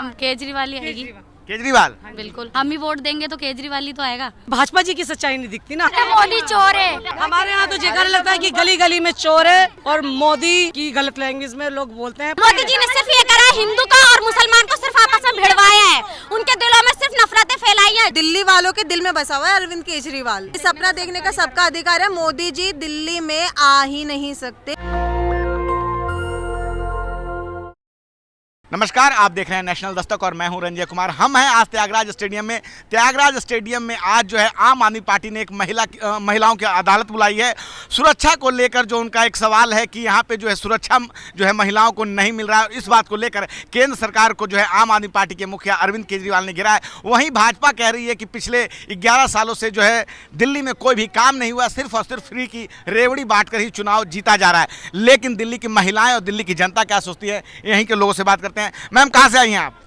हम केजरीवाल ही आएगी। केजरीवाल बिल्कुल, हम ही वोट देंगे तो केजरीवाल ही तो आएगा। भाजपा जी की सच्चाई नहीं दिखती ना। मोदी चोर है। हमारे यहाँ तो जेकर लगता है कि गली गली में चोर है और मोदी की गलत लैंग्वेज में लोग बोलते हैं। मोदी जी ने सिर्फ ये करा है, हिंदू का और मुसलमान को सिर्फ आपस में भिड़वाया है, उनके दिलों में सिर्फ नफरतें फैलाई है। दिल्ली वालों के दिल में बसा हुआ है अरविंद केजरीवाल। सपना देखने का सबका अधिकार है, मोदी जी दिल्ली में आ ही नहीं सकते। नमस्कार, आप देख रहे हैं नेशनल दस्तक और मैं हूं रंजय कुमार। हम हैं आज त्यागराज स्टेडियम में। त्यागराज स्टेडियम में आज जो है आम आदमी पार्टी ने एक महिलाओं की अदालत बुलाई है। सुरक्षा को लेकर जो उनका एक सवाल है कि यहाँ पे जो है सुरक्षा जो है महिलाओं को नहीं मिल रहा है, इस बात को लेकर केंद्र सरकार को जो है आम आदमी पार्टी के मुखिया अरविंद केजरीवाल ने गिरा है। वहीं भाजपा कह रही है कि पिछले 11 सालों से जो है दिल्ली में कोई भी काम नहीं हुआ, सिर्फ और सिर्फ फ्री की रेवड़ी बांटकर ही चुनाव जीता जा रहा है। लेकिन दिल्ली की महिलाएं और दिल्ली की जनता क्या सोचती है, यहीं के लोगों से बात करते हैं। मैम, कहाँ से आई हैं आप?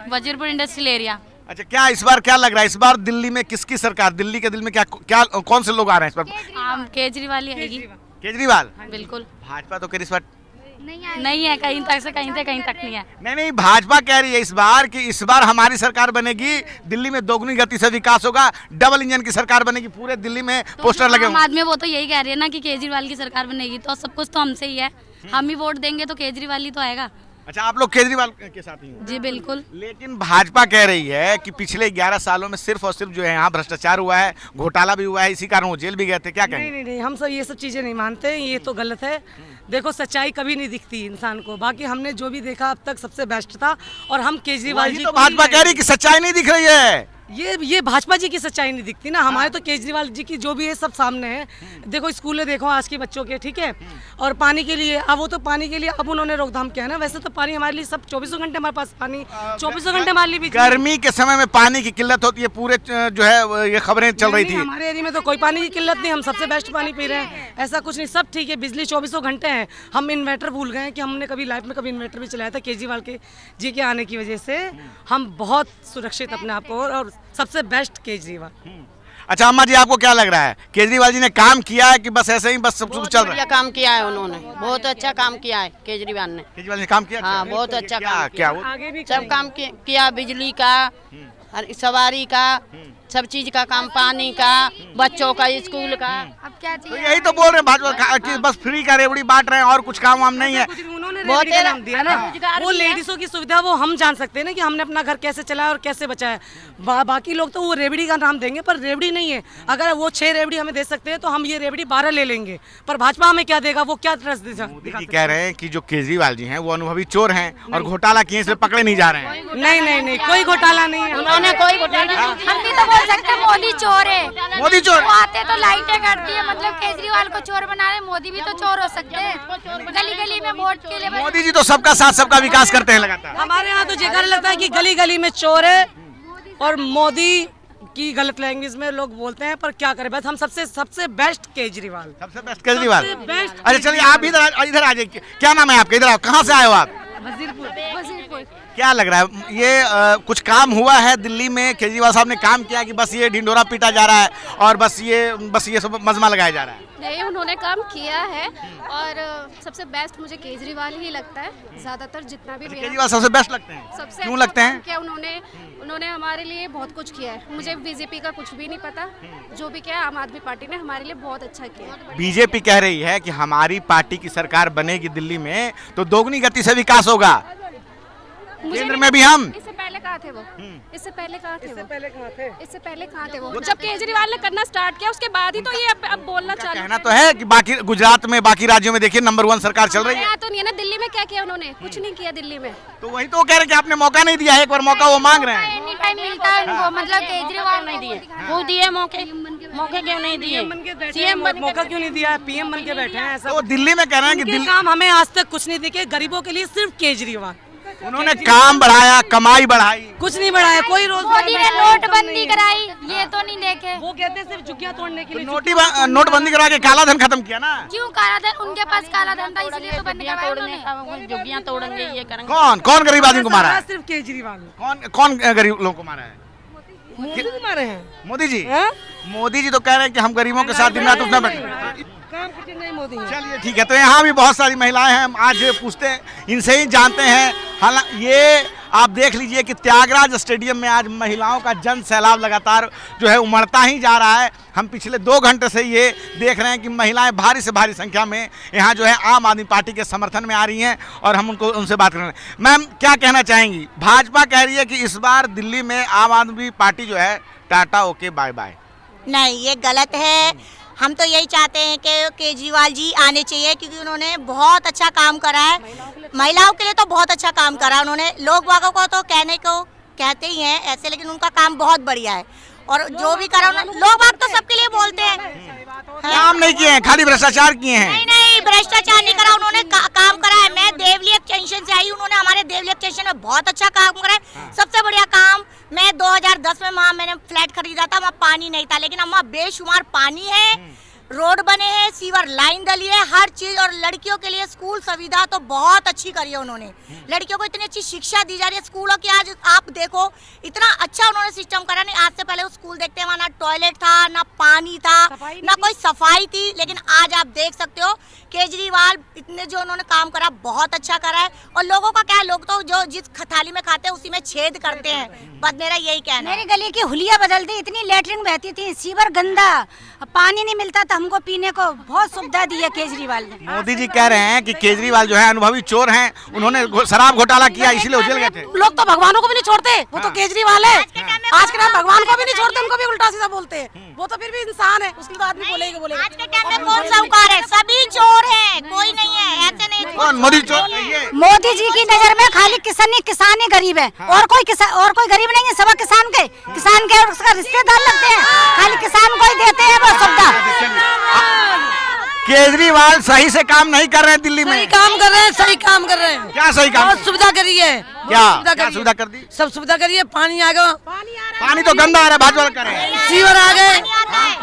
Wazirpur industrial area. अच्छा, क्या इस बार क्या लग रहा है, इस बार दिल्ली में किसकी सरकार, दिल्ली के दिल में क्या कौन से लोग आ रहे हैं इस बार? हम केजरीवाल ही आएगी। केजरीवाल? बिल्कुल। भाजपा तो कह रही इस बार नहीं है, कहीं तक से कहीं तक नहीं है। नहीं, भाजपा कह रही है इस बार कि इस बार हमारी सरकार बनेगी, दिल्ली में दोगुनी गति से विकास होगा, डबल इंजन की सरकार बनेगी, पूरे दिल्ली में पोस्टर लगे आम आदमी वो तो यही कह रही है ना कि केजरीवाल की सरकार बनेगी, तो सब कुछ तो हमसे ही है। हम ही वोट देंगे तो केजरीवाल ही तो आएगा। अच्छा, आप लोग केजरीवाल के साथ ही हो? जी बिल्कुल। लेकिन भाजपा कह रही है कि पिछले 11 सालों में सिर्फ और सिर्फ जो है यहाँ भ्रष्टाचार हुआ है, घोटाला भी हुआ है, इसी कारण वो जेल भी गए थे। क्या कहेंगे? नहीं, हम सब ये सब चीजें नहीं मानते, ये तो गलत है। देखो, सच्चाई कभी नहीं दिखती इंसान को। बाकी हमने जो भी देखा अब तक सबसे बेस्ट था और हम केजरीवाल जी तो भाजपा कह रही कि सच्चाई नहीं दिख रही है। ये भाजपा जी की सच्चाई नहीं दिखती ना। हमारे तो केजरीवाल जी की जो भी है सब सामने है। देखो, स्कूलें देखो आज के बच्चों के, ठीक है। और पानी के लिए अब वो तो पानी के लिए अब उन्होंने रोकथाम किया है ना। वैसे तो पानी हमारे लिए सब 24 घंटे हमारे पास पानी, 24 घंटे हमारे लिए। गर्मी के समय में पानी की किल्लत होती है, पूरे जो है ये खबरें चल रही थी। हमारे एरिया में तो कोई पानी की किल्लत नहीं, हम सबसे बेस्ट पानी पी रहे हैं। ऐसा कुछ नहीं, सब ठीक है। बिजली 24 घंटे है। हम इन्वर्टर भूल गए हैं कि हमने कभी लाइफ में कभी इन्वर्टर भी चलाया था। केजरीवाल के जी के आने की वजह से हम बहुत सुरक्षित अपने आप को, और सबसे बेस्ट केजरीवाल। अच्छा अम्मा जी, आपको क्या लग रहा है, केजरीवाल जी ने काम किया है कि बस ऐसे ही बस सब कुछ चल रहा है? काम किया है उन्होंने, बहुत अच्छा काम किया है केजरीवाल ने। केजरीवाल ने काम किया? हाँ, बहुत अच्छा काम क्या आगे भी सब काम किया, बिजली का, सवारी का, सब चीज का काम, पानी का, बच्चों का, स्कूल का। अब क्या तो यही तो बोल रहे हैं भाजपा कि बस फ्री का रेवड़ी बांट रहे हैं और कुछ काम वाम नहीं है। उन्होंने रेवड़ी का नाम दिया ना, वो लेडीजों की सुविधा वो हम जान सकते हैं ना कि हमने अपना घर कैसे चलाया और कैसे बचाया। बाकी लोग तो वो रेवड़ी का नाम देंगे, पर रेवड़ी नहीं है। अगर वो 6 रेवड़ी हमें दे सकते हैं तो हम ये रेवड़ी 12 ले लेंगे, पर भाजपा हमें क्या देगा, वो क्या ट्रस्ट देगा? कह रहे हैं कि जो केजरीवाल जी हैं वो अनुभवी चोर हैं और घोटाला किए इसलिए पकड़े नहीं जा रहे हैं। नहीं, कोई घोटाला नहीं है। उन्होंने कोई घोटाला। हम भी तो बोल सकते हैं मोदी चोर है। मोदी चोर? वो आते तो लाइटें करती है, मतलब केजरीवाल को चोर बना रहे। मोदी भी तो चोर हो सकते हैं, गली गली में वोट के लिए। मोदी जी तो सबका साथ सबका विकास करते हैं लगातार। हमारे यहाँ तो जेकर लगता है कि गली गली में चोर है और मोदी की गलत लैंग्वेज में लोग बोलते हैं, पर क्या करें, बस हम सबसे बेस्ट केजरीवाल। सबसे बेस्ट केजरीवाल। बेस्ट। अच्छा चलिए, आप इधर आ जाइए। क्या नाम है आपका? इधर आओ। कहाँ से आए हो आप? वजीरपुर। क्या लग रहा है, ये कुछ काम हुआ है दिल्ली में? केजरीवाल साहब ने काम किया कि बस ये ढिंडोरा पीटा जा रहा है और बस ये सब मजमा लगाया जा रहा है? नहीं, उन्होंने काम किया है और सबसे बेस्ट मुझे केजरीवाल ही लगता है। ज्यादातर जितना भी केजरीवाल सबसे बेस्ट लगते हैं? सबसे क्यों अच्छा लगते हैं? काम किया उन्होंने हमारे लिए बहुत कुछ किया है। मुझे बीजेपी का कुछ भी नहीं पता, जो भी किया आम आदमी पार्टी ने हमारे लिए बहुत अच्छा किया। बीजेपी कह रही है कि हमारी पार्टी की सरकार बनेगी दिल्ली में तो दोगुनी गति से विकास होगा, केंद्र में भी हम। इससे पहले कहाँ थे वो? इससे पहले कहाँ थे वो? जब केजरीवाल ने करना स्टार्ट किया उसके बाद ही तो ये अब बोलना चालू। कहना तो है कि बाकी गुजरात में, बाकी राज्यों में देखिए नंबर 1 सरकार चल रही है। यहाँ तो नहीं है ना, दिल्ली में क्या किया उन्होंने? कुछ नहीं किया दिल्ली में। तो वही तो कह रहे हैं कि आपने मौका नहीं दिया, एक बार मौका वो मांग रहे हैं। एनी टाइम मिलता है उनको, मतलब केजरीवाल नहीं दिए, वो दिए मौके क्यों नहीं दिए? सीएम मौका क्यों नहीं दिया? पीएम बन के बैठे हैं। ऐसा तो दिल्ली में कह रहे हैं कि दिल्ली काम हमें आज तक कुछ नहीं दिखे। गरीबों के लिए सिर्फ केजरीवाल। उन्होंने काम बढ़ाया, कमाई बढ़ाई, कुछ नहीं बढ़ाया। कोई रोजगार मोदी ने नोटबंदी कराई, ये तो नहीं देखे। वो कहते हैं सिर्फ झुग्गियां तोड़ने के लिए। नोटबंदी करा के काला धन खत्म किया ना। क्यों काला धन? उनके पास काला धन था, इसलिए तो बंद करवाया उन्होंने। झुग्गियां तोड़ेंगे, ये करेंगे। कौन गरीब आदमी को मारा है? सिर्फ केजरीवाल। कौन गरीब लोगों को मारा है? मोदी को मारे हैं। मोदी जी? मोदी जी तो कह रहे हैं कि हम गरीबों के साथ दिन रात उठना बैठे। काम कितने नहीं मोदी हैं। चलिए ठीक है, तो यहाँ भी बहुत सारी महिलाएं हैं, हम आज पूछते हैं, इनसे ही जानते हैं। हालांकि ये आप देख लीजिए कि त्यागराज स्टेडियम में आज महिलाओं का जन सैलाब लगातार जो है उमड़ता ही जा रहा है। हम पिछले 2 घंटे से ये देख रहे हैं कि महिलाएं भारी से भारी संख्या में यहाँ जो है आम आदमी पार्टी के समर्थन में आ रही हैं और हम उनसे बात कर रहे हैं। मैम, क्या कहना चाहेंगी? भाजपा कह रही है कि इस बार दिल्ली में आम आदमी पार्टी जो है टाटा ओके बाय बाय। नहीं, ये गलत है। हम तो यही चाहते हैं कि केजरीवाल जी आने चाहिए, क्योंकि उन्होंने बहुत अच्छा काम करा है। महिलाओं के लिए तो बहुत अच्छा काम करा है उन्होंने। लोग वालों को तो कहने को कहते ही हैं ऐसे, लेकिन उनका काम बहुत बढ़िया है। और जो भी करा उन्होंने, लोग बाग तो सबके लिए बोलते हैं। काम नहीं किए हैं, खाली भ्रष्टाचार किए हैं। नहीं, भ्रष्टाचार नहीं करा उन्होंने, काम करा है। मैं देवली एक्सटेंशन से आई, उन्होंने हमारे देवली एक्सटेंशन में बहुत अच्छा काम करा है। सबसे बढ़िया काम, मैं 2010 में वहाँ मैंने फ्लैट खरीदा था, वहाँ पानी नहीं था, लेकिन वहाँ बेशुमार पानी है, रोड बने हैं, सीवर लाइन डली है, हर चीज। और लड़कियों के लिए स्कूल सुविधा तो बहुत अच्छी करी है उन्होंने। लड़कियों को इतनी अच्छी शिक्षा दी जा रही है स्कूलों की। आज आप देखो इतना अच्छा उन्होंने सिस्टम करा। नहीं, आज से पहले वो स्कूल देखते हैं, वहाँ ना टॉयलेट था, ना पानी था, ना कोई सफाई थी। लेकिन आज आप देख सकते हो केजरीवाल इतने जो उन्होंने काम करा, बहुत अच्छा करा है। और लोगों का क्या है, लोग तो जो जिस थाली में खाते हैं उसी में छेद करते हैं। बस मेरा यही कहना है। मेरी गली की हुलिया बदल दी, इतनी लेटरिन बहती थी, सीवर गंदा, पानी नहीं मिलता था हमको पीने को। बहुत सुविधा दी है केजरीवाल ने। मोदी जी कह रहे हैं कि केजरीवाल जो है अनुभवी चोर हैं, उन्होंने शराब घोटाला किया इसलिए वो जेल गए थे। लोग तो भगवानों को भी नहीं छोड़ते, वो तो केजरीवाल है। आज के टाइम भगवान को भी नहीं छोड़ते, उनको भी उल्टा सीधा बोलते हैं। वो तो फिर भी इंसान है, उसके लिए तो आदमी बोलेगा। आज के टाइम में कौन साहूकार है? सभी चोर है, कोई नहीं है, ऐसे नहीं। कौन मोदी चोर नहीं है? मोदी जी की नजर में खाली किसान ही गरीब है। और कोई गरीब नहीं है, सब किसान के और उसका रिश्तेदार लगते हैं। खाली किसान को ही देते हैं वो सुविधा। केजरीवाल सही से काम नहीं कर रहे हैं दिल्ली में। सही काम कर रहे हैं, सही काम कर रहे हैं। क्या सही काम? बहुत सुविधा करी है। क्या सुविधा कर दी? सब सुविधा करी है। पानी आ गया, पानी तो गंदा आ रहा है, भाजपा कर रहे हैं। सीवर आ गए,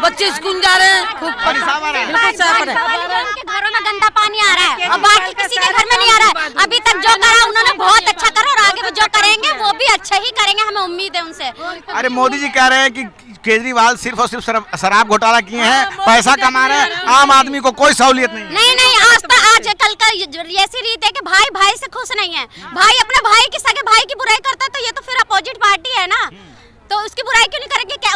बच्चे स्कूल जा रहे हैं, खूब पानी साफ आ रहा है। बिल्कुल साफ है। उनके घरों में गंदा पानी आ रहा है और बाकी किसी के घर में नहीं आ रहा है। अभी तक जो करा उन्होंने बहुत अच्छा करा और आगे भी जो करेंगे वो भी अच्छा ही करेंगे, हमें उम्मीद है उनसे। अरे मोदी जी कह रहे हैं कि केजरीवाल सिर्फ और सिर्फ शराब घोटाला किए हैं, पैसा कमा रहे हैं, आम आदमी को कोई सहूलियत नहीं। नहीं, आज कल का ऐसी रीत है कि भाई भाई से खुश नहीं है। भाई अपने भाई की सगे भाई की बुराई करता है तो ये तो फिर अपोजिट पार्टी है ना, तो उसकी बुराई क्यों नहीं करेंगे? क्या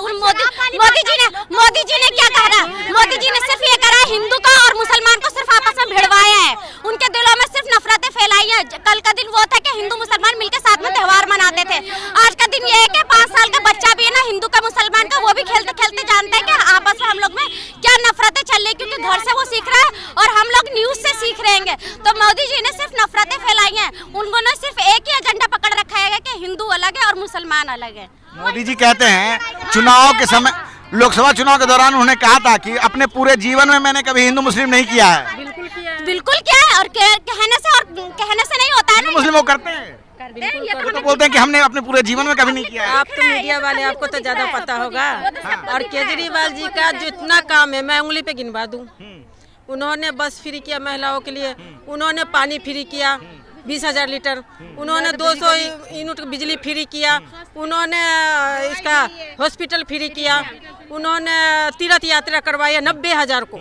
मोदी जी ने क्या कहा? मोदी जी ने सिर्फ ये करा, हिंदू का और मुसलमान को सिर्फ आपस में भिड़वाया है। उनके दिलों में सिर्फ नफरतें फैलाई हैं। कल का दिन वो था कि हिंदू मुसलमान मिलकर साथ में त्योहार मनाते थे। आज का दिन ये है कि 5 साल का बच्चा भी है ना, हिंदू का मुसलमान का, वो भी खेलते खेलते जानता है कि आपस में हम लोग में क्या नफरतें चल रही, क्योंकि घर से वो सीख रहा है और हम लोग न्यूज से सीख रहेंगे। तो मोदी जी ने सिर्फ नफरतें फैलाई हैं। उन्होंने सिर्फ एक ही एजेंडा पकड़ रखा है कि हिंदू अलग है और मुसलमान अलग है। मोदी जी कहते हैं चुनाव के समय, लोकसभा चुनाव के दौरान उन्होंने कहा था कि अपने पूरे जीवन में मैंने कभी हिंदू मुस्लिम नहीं किया है। बिल्कुल किया है और कहने से नहीं होता है ना। मुस्लिम वो करते हैं, वो तो बोलते हैं कि हमने अपने पूरे जीवन में कभी नहीं किया है। आप तो मीडिया वाले, आपको तो ज्यादा पता होगा। और केजरीवाल जी का जितना काम है मैं उंगली पे गिनवा दूं। उन्होंने बस फ्री किया महिलाओं के लिए, उन्होंने पानी फ्री किया 20,000 लीटर, उन्होंने 200 यूनिट बिजली फ्री किया, उन्होंने इसका हॉस्पिटल फ्री किया, उन्होंने तीर्थ यात्रा करवाई है 90,000 को।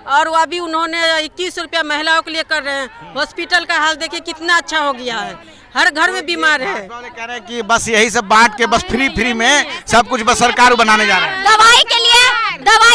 और वो अभी उन्होंने 21 रुपया महिलाओं के लिए कर रहे हैं। हॉस्पिटल का हाल देखिए कितना अच्छा हो गया है, हर घर में बीमार है। कह रहे हैं कि बस यही सब बांट के बस फ्री में सब कुछ बस सरकार बनाने जा रहे हैं। दवाई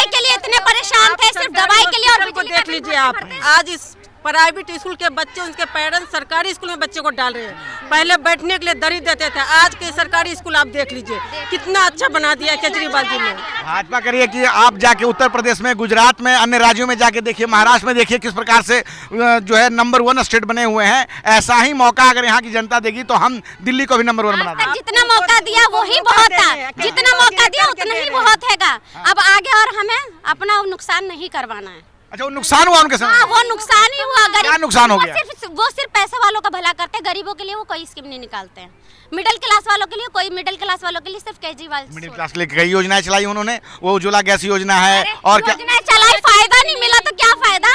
के लिए इतने परेशान थे, सिर्फ दवाई के लिए। और को देख लीजिए आप, आज इस प्राइवेट स्कूल के बच्चे, उनके पेरेंट्स सरकारी स्कूल में बच्चे को डाल रहे हैं। पहले बैठने के लिए दरी देते थे, आज के सरकारी स्कूल आप देख लीजिए कितना अच्छा बना दिया केजरीवाल जी ने। भाजपा करिए कि आप जाके उत्तर प्रदेश में, गुजरात में, अन्य राज्यों में जाके देखिए, महाराष्ट्र में देखिए किस प्रकार से जो है नंबर 1 स्टेट बने हुए हैं। ऐसा ही मौका अगर यहाँ की जनता देगी तो हम दिल्ली को भी नंबर 1 बना देंगे। जितना मौका दिया वही बहुत था, जितना मौका दिया उतना ही बहुत हैगा। अब आगे और हमें अपना नुकसान नहीं करवाना है। अच्छा, वो नुकसान हुआ उनके साथ? वो नुकसान ही हुआ। क्या नुकसान हो गया? वो सिर्फ पैसे वालों का भला करते हैं, गरीबों के लिए वो कोई स्कीम नहीं निकालते हैं। मिडिल क्लास वालों के लिए सिर्फ केजरीवाल। मिडिल क्लास के लिए कई योजनाएं चलाई उन्होंने, वो उज्ज्वला गैस योजना है और क्या योजना चलाई, फायदा नहीं मिला तो क्या फायदा?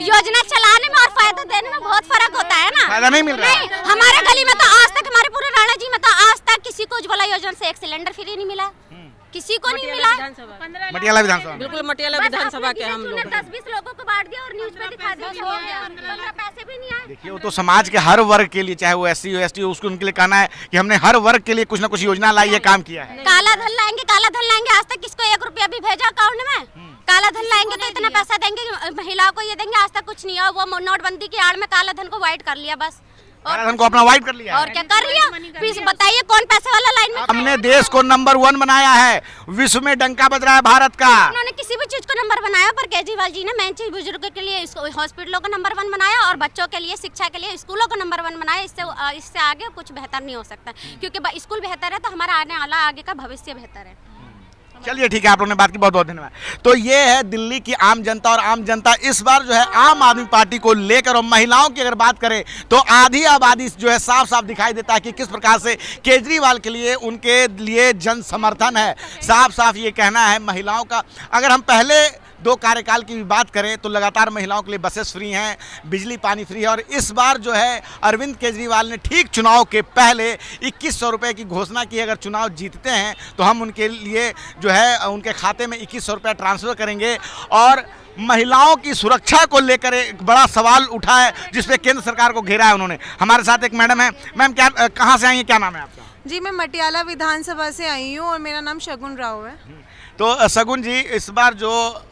योजना चलाने में और फायदा देने में बहुत फर्क होता है ना। फायदा नहीं मिल रहा है। हमारे गली में तो आज तक, हमारे पूरे राणा जी में तो आज तक किसी को उज्ज्वला योजना से एक सिलेंडर फ्री नहीं मिला। किसी को नहीं मिला। मटियाला विधानसभा में। बिल्कुल मटियाला विधानसभा के हम लोग हैं। 10-20 लोगों को बांट दिया और न्यूज पे दिखा दिया कि हो गया, 15 पैसे भी नहीं आए। देखिए वो तो समाज के हर वर्ग के लिए, चाहे वो SC हो ST हो, उसको उनके लिए कहना है कि हमने हर वर्ग के लिए कुछ ना कुछ योजना लाई है, काम किया है। काला धन लाएंगे, आज तक किसको 1 रुपया भी भेजा अकाउंट में? काला धन लाएंगे तो इतना पैसा देंगे, महिलाओं को ये देंगे, आज तक कुछ नहीं है। वो नोटबंदी की आड़ में काला धन को व्हाइट कर लिया बस, काला धन को अपना व्हाइट कर लिया। और क्या कर लिया? प्लीज बताइए कौन पैसे वाला लाइन में? हमने देश को नंबर 1 बनाया है, विश्व में डंका बज रहा है भारत का। उन्होंने किसी भी चीज को नंबर बनाया, पर केजरीवाल जी ने मेन चीज बुजुर्गों के लिए हॉस्पिटलों को नंबर 1 बनाया और बच्चों के लिए, शिक्षा के लिए स्कूलों को नंबर 1 बनाया। इससे आगे कुछ बेहतर नहीं हो सकता, क्योंकि स्कूल बेहतर है तो हमारा आने वाला आगे का भविष्य बेहतर है। चलिए ठीक है, आप लोगों ने बात की, बहुत बहुत धन्यवाद। तो ये है दिल्ली की आम जनता, और आम जनता इस बार जो है आम आदमी पार्टी को लेकर, और महिलाओं की अगर बात करें तो आधी आबादी जो है साफ साफ दिखाई देता है कि किस प्रकार से केजरीवाल के लिए, उनके लिए जन समर्थन है। साफ साफ ये कहना है महिलाओं का। अगर हम पहले 2 कार्यकाल की भी बात करें तो लगातार महिलाओं के लिए बसेस फ्री हैं, बिजली पानी फ्री है, और इस बार जो है अरविंद केजरीवाल ने ठीक चुनाव के पहले 2100 रुपये की घोषणा की। अगर चुनाव जीतते हैं तो हम उनके लिए जो है उनके खाते में 2100 रुपये ट्रांसफ़र करेंगे। और महिलाओं की सुरक्षा को लेकर एक बड़ा सवाल उठा है, जिसपे केंद्र सरकार को घेरा है उन्होंने। हमारे साथ एक मैडम है। मैम, क्या कहाँ से आई हैं, क्या नाम है आपका? जी, मैं मटियाला विधानसभा से आई हूँ और मेरा नाम शगुन राव है। तो शगुन जी, इस बार जो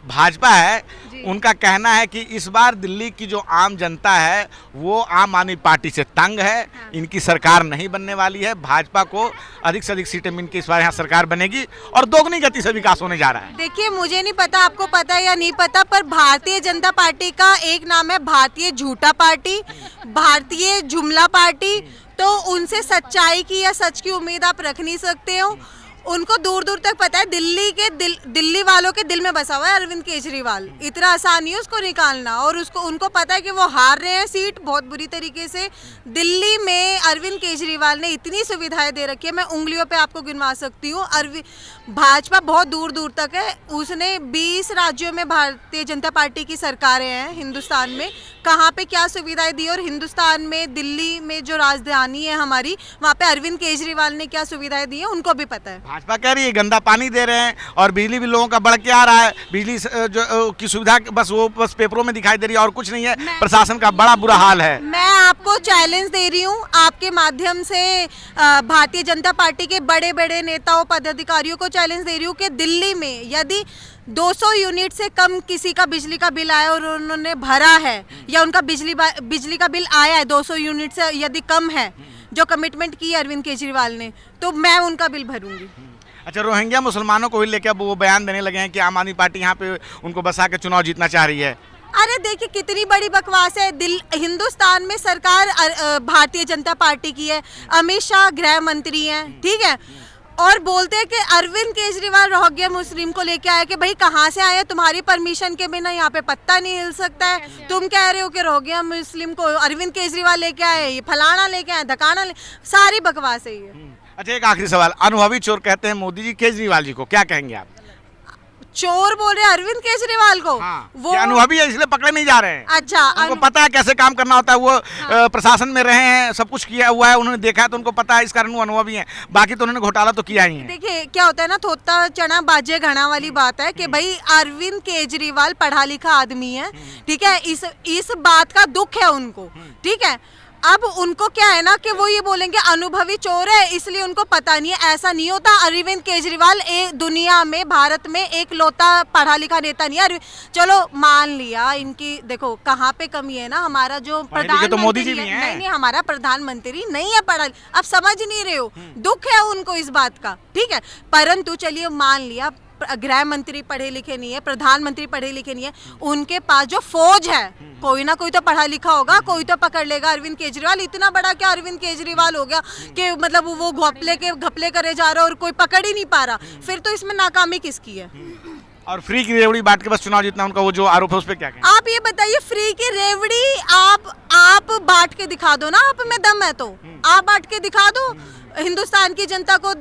भाजपा है उनका कहना है कि इस बार दिल्ली की जो आम जनता है वो आम आदमी पार्टी से तंग है, इनकी सरकार नहीं बनने वाली है, भाजपा को अधिक से अधिक सीटें मिलकर इस बार यहाँ सरकार बनेगी और दोगुनी गति से विकास होने जा रहा है। देखिए, मुझे नहीं पता आपको पता है या नहीं पता, पर भारतीय जनता पार्टी का एक नाम है भारतीय झूठा पार्टी, भारतीय जुमला पार्टी। तो उनसे सच्चाई की या सच की उम्मीद आप रख नहीं सकते हो। उनको दूर दूर तक पता है दिल्ली वालों के दिल में बसा हुआ है अरविंद केजरीवाल। इतना आसान नहीं है उसको निकालना, और उनको पता है कि वो हार रहे हैं सीट बहुत बुरी तरीके से। दिल्ली में अरविंद केजरीवाल ने इतनी सुविधाएं दे रखी है, मैं उंगलियों पे आपको गिनवा सकती हूँ। भाजपा बहुत दूर दूर तक है, उसने 20 राज्यों में भारतीय जनता पार्टी की सरकारें हैं हिंदुस्तान में, कहाँ पे क्या सुविधाएं दी, और हिंदुस्तान में दिल्ली में जो राजधानी है हमारी, वहाँ पे अरविंद केजरीवाल ने क्या सुविधाएं दी है उनको भी पता है। भाजपा कह रही है गंदा पानी दे रहे हैं और बिजली भी लोगों का बढ़ के आ रहा है, बिजली जो की सुविधा बस पेपरों में दिखाई दे रही है और कुछ नहीं है, प्रशासन का बड़ा बुरा हाल है। मैं आपको चैलेंज दे रही हूँ आपके माध्यम से भारतीय जनता पार्टी के बड़े बड़े नेताओं पदाधिकारियों को चैलेंज दे रही हूँ कि दिल्ली में यदि 200 यूनिट से कम किसी का बिजली का बिल आया और उन्होंने भरा है, या उनका बिजली का बिल आया है 200 यूनिट से यदि कम है, जो कमिटमेंट की अरविंद केजरीवाल ने, तो मैं उनका बिल भरूंगी। अच्छा, रोहिंग्या मुसलमानों को ही लेकर अब वो बयान देने लगे हैं कि आम आदमी पार्टी यहाँ पे उनको बसा के चुनाव जीतना चाह रही है। अरे देखिए, कितनी बड़ी बकवास है। हिंदुस्तान में सरकार भारतीय जनता पार्टी की है, अमित शाह गृह मंत्री हैं, ठीक है, और बोलते हैं कि अरविंद केजरीवाल रोहिंग्या मुस्लिम को लेके आया कि भाई कहाँ से आए, तुम्हारी परमिशन के बिना यहाँ पे पत्ता नहीं हिल सकता है। तुम कह रहे हो कि रोहिंग्या मुस्लिम को अरविंद केजरीवाल लेके आए, ये फलाना लेके आए, धकाना सारी बकवास है ये। अच्छा, एक आखिरी सवाल, अनुभवी चोर कहते हैं मोदी जी केजरीवाल जी को, क्या कहेंगे आप? चोर बोल रहे अरविंद केजरीवाल को? हाँ, वो अनुभवी है इसलिए पकड़े नहीं जा रहे हैं। अच्छा, उनको पता है कैसे काम करना होता है, वो प्रशासन में रहे हैं, सब कुछ किया हुआ है, उन्होंने देखा है, तो उनको पता है, इस कारण वो अनुभवी हैं। बाकी तो उन्होंने घोटाला तो किया ही है। देखिए क्या होता है ना, थोता चना बाजे घना वाली बात है कि भाई अरविंद केजरीवाल पढ़ा लिखा आदमी है, ठीक है, इस बात का दुख है उनको, ठीक है। अब उनको क्या है ना कि वो ये बोलेंगे अनुभवी चोर है इसलिए उनको पता नहीं है, ऐसा नहीं होता। अरविंद केजरीवाल दुनिया में, भारत में एक लौता पढ़ा लिखा नेता नहीं है। चलो मान लिया इनकी, देखो कहाँ पे कमी है ना, हमारा जो प्रधानमंत्री तो मोदी जी भी हैं। नहीं, हमारा प्रधानमंत्री नहीं है पढ़ा, अब समझ नहीं रहे हो, दुख है उनको इस बात का, ठीक है। परंतु चलिए मान लिया गृह मंत्री पढ़े लिखे नहीं है, प्रधानमंत्री पढ़े लिखे नहीं है, उनके पास जो फौज है कोई ना कोई तो पढ़ा लिखा होगा, कोई तो पकड़ लेगा। अरविंद केजरीवाल इतना बड़ा क्या अरविंद केजरीवाल हो गया कि मतलब वो घपले करे जा रहा है और कोई पकड़ ही नहीं पा रहा, फिर तो इसमें नाकामी किसकी है? और फ्री की रेवड़ी बांट के बस चुनाव जीतना उनका वो जो आरोप है उस पर क्या कहें? आप ये बताइए, फ्री की रेवड़ी आप बांट के दिखा दो ना, आप में दम है तो आप बांट के दिखा दो हिंदुस्तान की जनता को,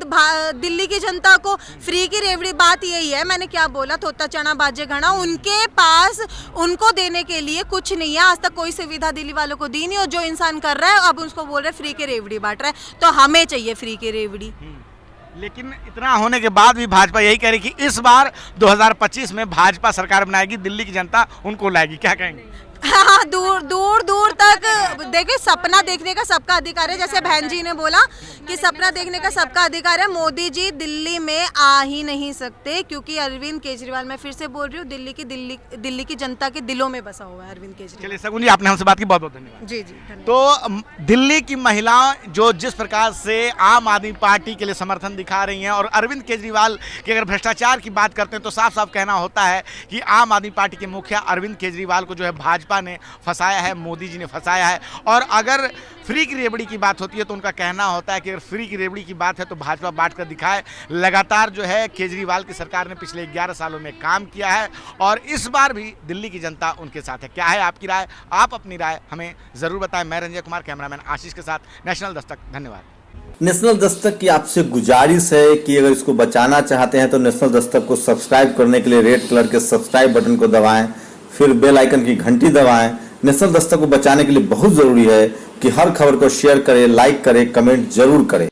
दिल्ली की जनता को फ्री की रेवड़ी। बात यही है, मैंने क्या बोला, थोता चना बाजे घना, उनके पास उनको देने के लिए कुछ नहीं है, आज तक कोई सुविधा दिल्ली वालों को दी नहीं, और जो इंसान कर रहा है अब उसको बोल रहे फ्री की रेवड़ी बांट रहा है, तो हमें चाहिए फ्री की रेवड़ी। लेकिन इतना होने के बाद भी भाजपा यही कह रही कि इस बार 2025 में भाजपा सरकार बनाएगी, दिल्ली की जनता उनको लाएगी, क्या कहेंगे? हाँ, दूर दूर दूर तक देखिए, सपना देखने का सबका अधिकार है। जैसे बहन जी ने बोला कि सपना देखने का सबका अधिकार है। मोदी जी दिल्ली में आ ही नहीं सकते क्योंकि अरविंद केजरीवाल, मैं फिर से बोल रही हूँ, दिल्ली की जनता के दिलों में बसा हुआ है अरविंद केजरीवाल। चलिए शगुन जी, आपने हमसे बात की, बहुत बहुत धन्यवाद। जी जी धन्यवाद। तो दिल्ली की महिलाएं जो जिस प्रकार से आम आदमी पार्टी के लिए समर्थन दिखा रही हैं और अरविंद केजरीवाल के अगर भ्रष्टाचार की बात करते हैं तो साफ साफ कहना होता है कि आम आदमी पार्टी के मुखिया अरविंद केजरीवाल को जो है भाजपा ने फंसाया है, मोदी जी ने फंसाया है। और अगर फ्री की रेवड़ी की बात होती है तो उनका कहना होता है कि अगर फ्री की रेवड़ी की बात है तो भाजपा बांट कर दिखाए। लगातार जो है केजरीवाल की सरकार ने पिछले 11 सालों में काम किया है और इस बार भी दिल्ली की जनता उनके साथ है। क्या है आपकी राय? आप अपनी राय हमें ज़रूर बताएं। मैं रंजय कुमार, कैमरामैन आशीष के साथ, नेशनल दस्तक। धन्यवाद। नेशनल दस्तक की आपसे गुजारिश है कि अगर इसको बचाना चाहते हैं तो नेशनल दस्तक को सब्सक्राइब करने के लिए रेड कलर के सब्सक्राइब बटन को दबाएं, फिर बेल आइकन की घंटी दबाएं। नेशनल दस्तक को बचाने के लिए बहुत जरूरी है कि हर खबर को शेयर करें, लाइक करें, कमेंट जरूर करें।